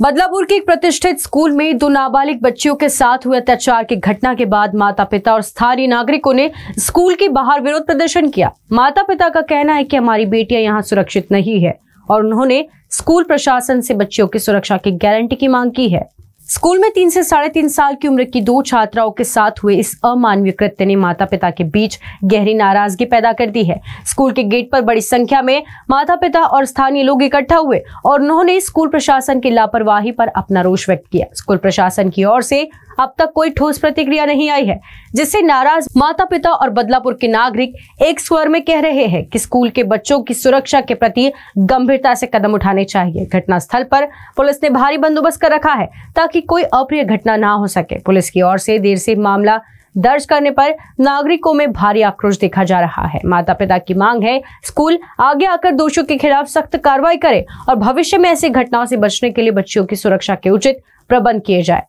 बदलापुर के एक प्रतिष्ठित स्कूल में दो नाबालिग बच्चियों के साथ हुए अत्याचार की घटना के बाद माता पिता और स्थानीय नागरिकों ने स्कूल के बाहर विरोध प्रदर्शन किया। माता पिता का कहना है कि हमारी बेटियां यहां सुरक्षित नहीं है और उन्होंने स्कूल प्रशासन से बच्चियों की सुरक्षा की गारंटी की मांग की है। स्कूल में 3 से 3.5 साल की उम्र की 2 छात्राओं के साथ हुए इस अमानवीय कृत्य ने माता पिता के बीच गहरी नाराजगी पैदा कर दी है। स्कूल के गेट पर बड़ी संख्या में माता पिता और स्थानीय लोग इकट्ठा हुए और उन्होंने स्कूल प्रशासन की लापरवाही पर अपना रोष व्यक्त किया। स्कूल प्रशासन की ओर से अब तक कोई ठोस प्रतिक्रिया नहीं आई है, जिससे नाराज माता पिता और बदलापुर के नागरिक एक स्वर में कह रहे हैं कि स्कूल के बच्चों की सुरक्षा के प्रति गंभीरता से कदम उठाने चाहिए। घटनास्थल पर पुलिस ने भारी बंदोबस्त कर रखा है ताकि कोई अप्रिय घटना ना हो सके। पुलिस की ओर से देर से मामला दर्ज करने पर नागरिकों में भारी आक्रोश देखा जा रहा है। माता पिता की मांग है स्कूल आगे आकर दोषियों के खिलाफ सख्त कार्रवाई करे और भविष्य में ऐसी घटनाओं से बचने के लिए बच्चियों की सुरक्षा के उचित प्रबंध किए जाए।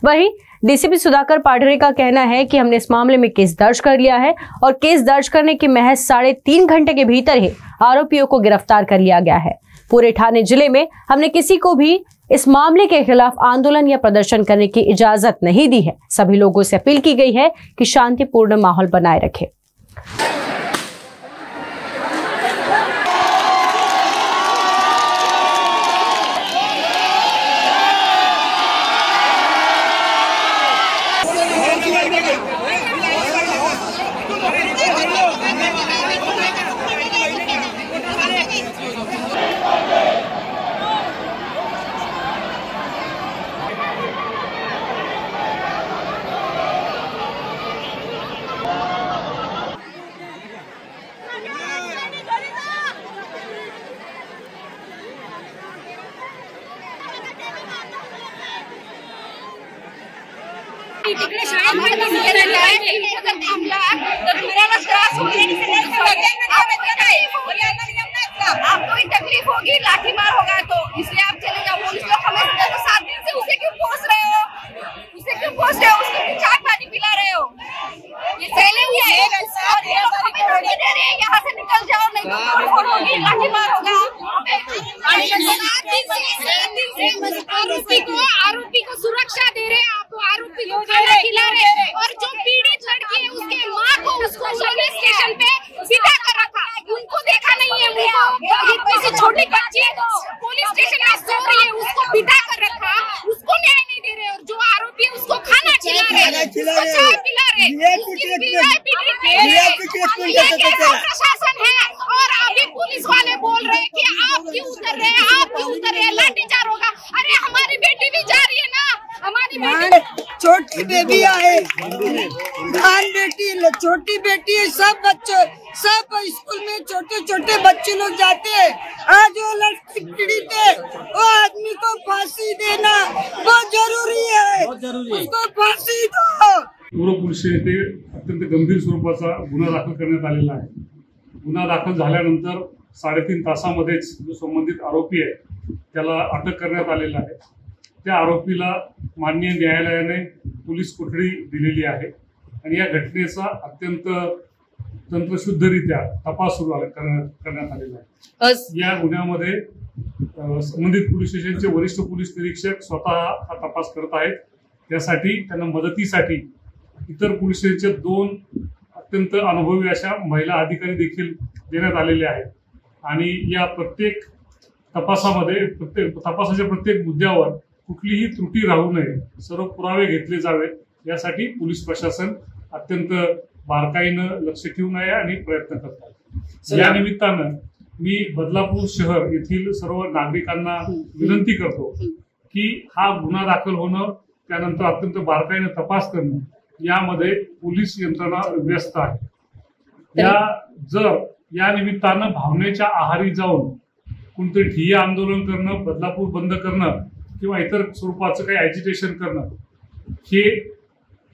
वहीं डीसीपी सुधाकर पाढरे का कहना है कि हमने इस मामले में केस दर्ज कर लिया है और केस दर्ज करने के महज 3.5 घंटे के भीतर ही आरोपियों को गिरफ्तार कर लिया गया है। पूरे ठाणे जिले में हमने किसी को भी इस मामले के खिलाफ आंदोलन या प्रदर्शन करने की इजाजत नहीं दी है। सभी लोगों से अपील की गई है कि शांतिपूर्ण माहौल बनाए रखें। तिकडे शाळेत माहिती केलेलं आहे जर थांबला तर तुम्हाला त्रास होईल आपको भी तकलीफ होगी, लाठी मार होगा, तो इसलिए आप चले जाओ। पुलिस लोग हमें तो 7 दिन से उसे क्यों पोस रहे हो, उसको चाय पानी पिला रहे हो? ये सही नहीं है। यहाँ से निकल जाओ, नहीं तो फोड़ होगी, लाठी मार होगा। आरोपी को सुरक्षा दे रहे हैं, आप आरोपी को खाना खिला रहे हैं और जो पीड़ित लड़की है उसके माँ को उसको पुलिस स्टेशन पे बिठा कर रखा। उनको देखा नहीं है, किसी छोटी बच्ची पुलिस स्टेशन में सो रही है, उसको बिठा कर रखा, उसको न्याय नहीं दे रहे और जो आरोपी है उसको खाना खिला रहे, चाय पिला रहे, प्रशासन है। और अभी पुलिस वाले बोल रहे हैं कि आप क्यों उतर रहे हैं, लाठीचार्ज होगा। अरे हमारी बेटी भी जा रही है ना, हमारी बेटी छोटी बेबी है, छोटी बेटी है, सब बच्चे सब स्कूल में छोटे छोटे बच्चे लोग जाते हैं। आज वो लड़की पीड़ित है, वो आदमी को फांसी देना बहुत जरूरी है, उसको फांसी दो। पोलीस येथे अत्यंत गंभीर स्वरूपाचा गुन्हा दाखल करण्यात आलेला आहे। गुन्हा दाखल झाल्यानंतर 3.5 तासामध्येच जो संबंधित आरोपी आहे त्याला अटक करण्यात आलेला आहे। त्या आरोपीला माननीय न्यायालयाने पोलीस कोठडी दिलेली आहे आणि या घटनेचा अत्यंत तंत्रशुद्धरित्या तपास सुरू करण्यात आलेला आहे। या गुन्ह्यामध्ये संबंधित पोलीस स्टेशनचे वरिष्ठ पोलीस निरीक्षक स्वतः हा तपास करत आहेत। त्यासाठी त्यांना मदतीसाठी इतर पोलीस स्टेशनचे 2 अत्यंत अनुभवी अशा महिला अधिकारी देखील देण्यात आलेले आहेत आणि या प्रत्येक तपासाच्या प्रत्येक मुद्द्यावर कुठलीही त्रुटी राहू नये, सर्व पुरावे घेतले जावेत यासाठी पोलीस प्रशासन अत्यंत बारकाईनं लक्ष ठेवून आहे आणि प्रयत्न करत आहे। या निमित्तानं मी बदलापूर शहर येथील सर्व नागरिकांना विनंती करतो की हा गुन्हा दाखल होणं, त्यानंतर अत्यंत बारकाईनं तपास करणं यामध्ये पोलीस यंत्रणा व्यस्त आहे। जर या निमित्तानं भावनेच्या आहारी जाऊन कोणतरी ठिय्या आंदोलन करणं, बदलापूर बंद करणं किंवा इतर स्वरूपाचं काही ॲजिटेशन करणं हे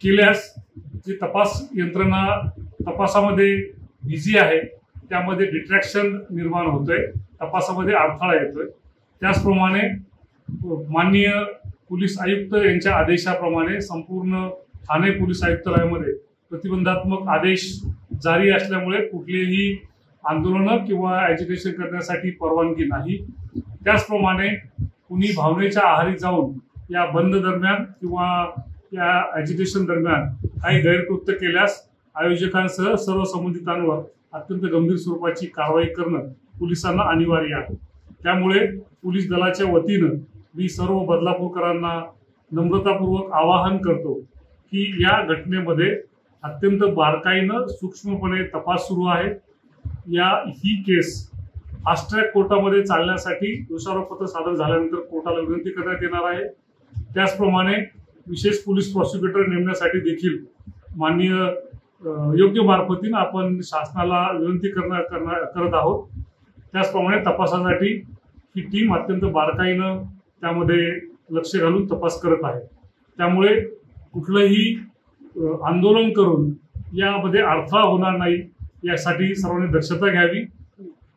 केल्यास जे तपास यंत्रणा तपासामध्ये बिझी आहे त्यामध्ये डिस्ट्रॅक्शन निर्माण होतोय, तपासामध्ये अडथळा येतोय। त्याचप्रमाणे माननीय पोलीस आयुक्त यांच्या आदेशाप्रमाणे संपूर्ण ठाणे पोलीस आयुक्तालयामध्ये प्रतिबंधात्मक आदेश जारी असल्यामुळे कुठलेही आंदोलन किंवा ॲजिटेशन करण्यासाठी परवानगी नाही। त्याचप्रमाणे कुणी भावनेच्या आहारी जाऊन या बंद दरम्यान किंवा या ॲजिटेशन दरम्यान काही गैरकृत्य केल्यास आयोजकांसह सर्व संबंधितांवर अत्यंत गंभीर स्वरूपाची कारवाई करणं पोलिसांना अनिवार्य आहे। त्यामुळे पोलीस दलाच्या वतीनं मी सर्व बदलापूरकरांना नम्रतापूर्वक आवाहन करतो की या घटनेमध्ये अत्यंत बारकाईनं सूक्ष्मपणे तपास सुरू आहे। ही केस फास्ट ट्रॅक कोर्टामध्ये चालण्यासाठी दोषारोपपत्र सादर झाल्यानंतर कोर्टाला विनंती करण्यात येणार आहे। त्याचप्रमाणे विशेष पोलीस प्रॉसिक्युटर नेमण्यासाठी देखील माननीय योग्य मार्फतीनं आपण शासनाला विनंती करत आहोत। त्याचप्रमाणे तपासासाठी ही टीम अत्यंत बारकाईनं त्यामध्ये लक्ष घालून तपास करत आहे। त्यामुळे कुठलंही आंदोलन करून यामध्ये अडथळा होणार नाही यासाठी सर्वांनी दक्षता घ्यावी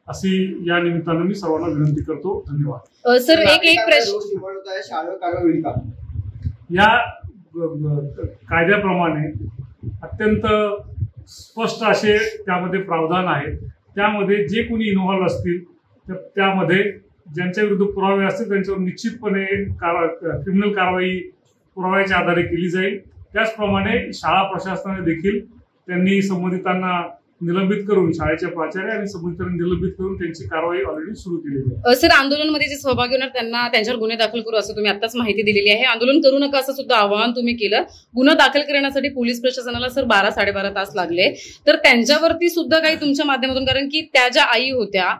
अशी या निमित्तानं मी सर्वांना विनंती करतो। धन्यवाद। सर एक प्रश्न, या कायद्याप्रमाणे अत्यंत स्पष्ट असे त्यामध्ये प्रावधान आहेत। त्यामध्ये जे कोणी इन्व्हॉल्व असतील तर त्यामध्ये ज्यांच्या विरुद्ध पुरावे असतील त्यांच्यावर निश्चितपणे क्रिमिनल कारवाई पुराव्याच्या आधारे केली जाईल। त्याचप्रमाणे शाळा प्रशासनाने देखील त्यांनी संबंधितांना निलंबित करून शाळेच्या प्राचार्य आणि संबंधितांनी निलंबित करून त्यांची कारवाई ऑलरेडी सुरू केलेली आहे। सर आंदोलनामध्ये जे सहभागी होणार त्यांना त्यांच्यावर गुन्हे दाखल करू असं तुम्ही आताच माहिती दिलेली आहे। आंदोलन करू नका असं सुद्धा आवाहन तुम्ही केलं। गुन्हा दाखल करण्यासाठी पोलीस प्रशासनाला सर 12-12.5 तास लागले, तर त्यांच्यावरती सुद्धा काही तुमच्या माध्यमातून, कारण की त्या ज्या आई होत्या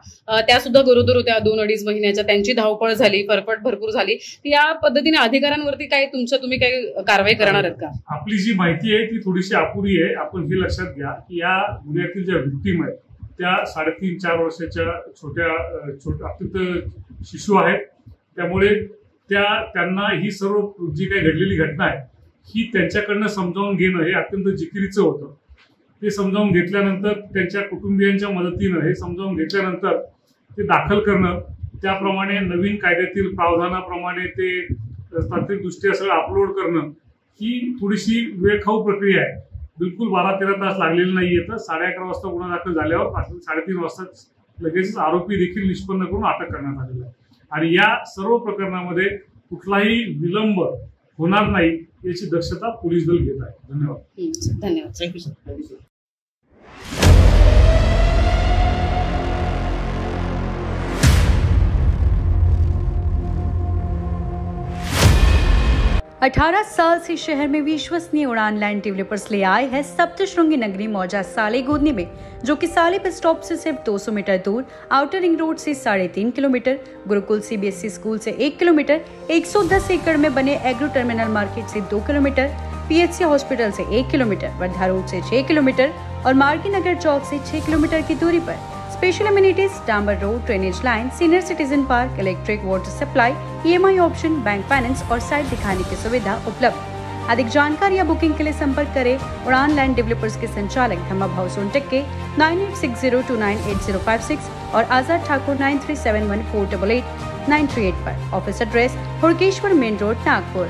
त्या सुद्धा गरोदर होत्या 2-2.5 महिन्याच्या, त्यांची धावपळ झाली, फरफट भरपूर झाली, या पद्धतीने अधिकाऱ्यांवरती काय तुम्ही काही कारवाई करणार आहेत का? आपली जी माहिती आहे ती थोडीशी अपुरी आहे। आपण हे लक्षात घ्या की या गुन्ह्यातील ज्या विक्टीम आहेत त्या 3.5-4 वर्षाच्या छोट्या अत्यंत शिशु आहेत। त्यामुळे त्यांना ही सर्व जी काही घडलेली घटना आहे ही त्यांच्याकडनं समजावून घेणं हे अत्यंत जिकिरीचं होतं। ते समजावून घेतल्यानंतर त्यांच्या कुटुंबियांच्या मदतीनं हे समजावून घेतल्यानंतर ते दाखल करणं, त्याप्रमाणे नवीन कायद्यातील प्रावधानाप्रमाणे ते तांत्रिकदृष्ट्या सगळं अपलोड करणं ही थोडीशी वेळखाऊ प्रक्रिया आहे। बिलकुल 12-13 तास लागलेले नाहीये। तर 11:30 वाजता गुन्हा दाखल झाल्यावर 3:30 वाजता लगेच आरोपी देखील निष्पन्न करून अटक करण्यात आलेला आहे आणि या सर्व प्रकरणामध्ये कुठलाही विलंब होणार नाही याची दक्षता पोलीस दल घेत आहे। धन्यवाद। धन्यवाद। Thank you sir. अठारह साल से शहर में विश्वसनीय उड़ान लैंड डेवलपर्स ले आए हैं सप्तशृंगी नगरी मौजा सालेगोदनी में, जो कि साले बस स्टॉप से सिर्फ 200 मीटर दूर, आउटर रिंग रोड से 3.5 किलोमीटर, गुरुकुल CBSE स्कूल से 1 किलोमीटर, 110 एकड़ में बने एग्रो टर्मिनल मार्केट से 2 किलोमीटर, PHC हॉस्पिटल से 1 किलोमीटर, वर्धा रोड से 6 किलोमीटर और मार्गी नगर चौक से 6 किलोमीटर की दूरी पर स्पेशल अम्यूनिटीज, डांबर road, drainage line, senior citizen park, electric, water supply, EMI option, bank finance और साइट दिखाने की सुविधा उपलब्ध। अधिक जानकारी या बुकिंग के लिए संपर्क करें उड़ान लैंड डेवलपर्स के संचालक धम्मा भाव सोनटक के 9860298056 और आजाद ठाकुर 9371488938 पर। Office address Hudkeshwar main road, Nagpur.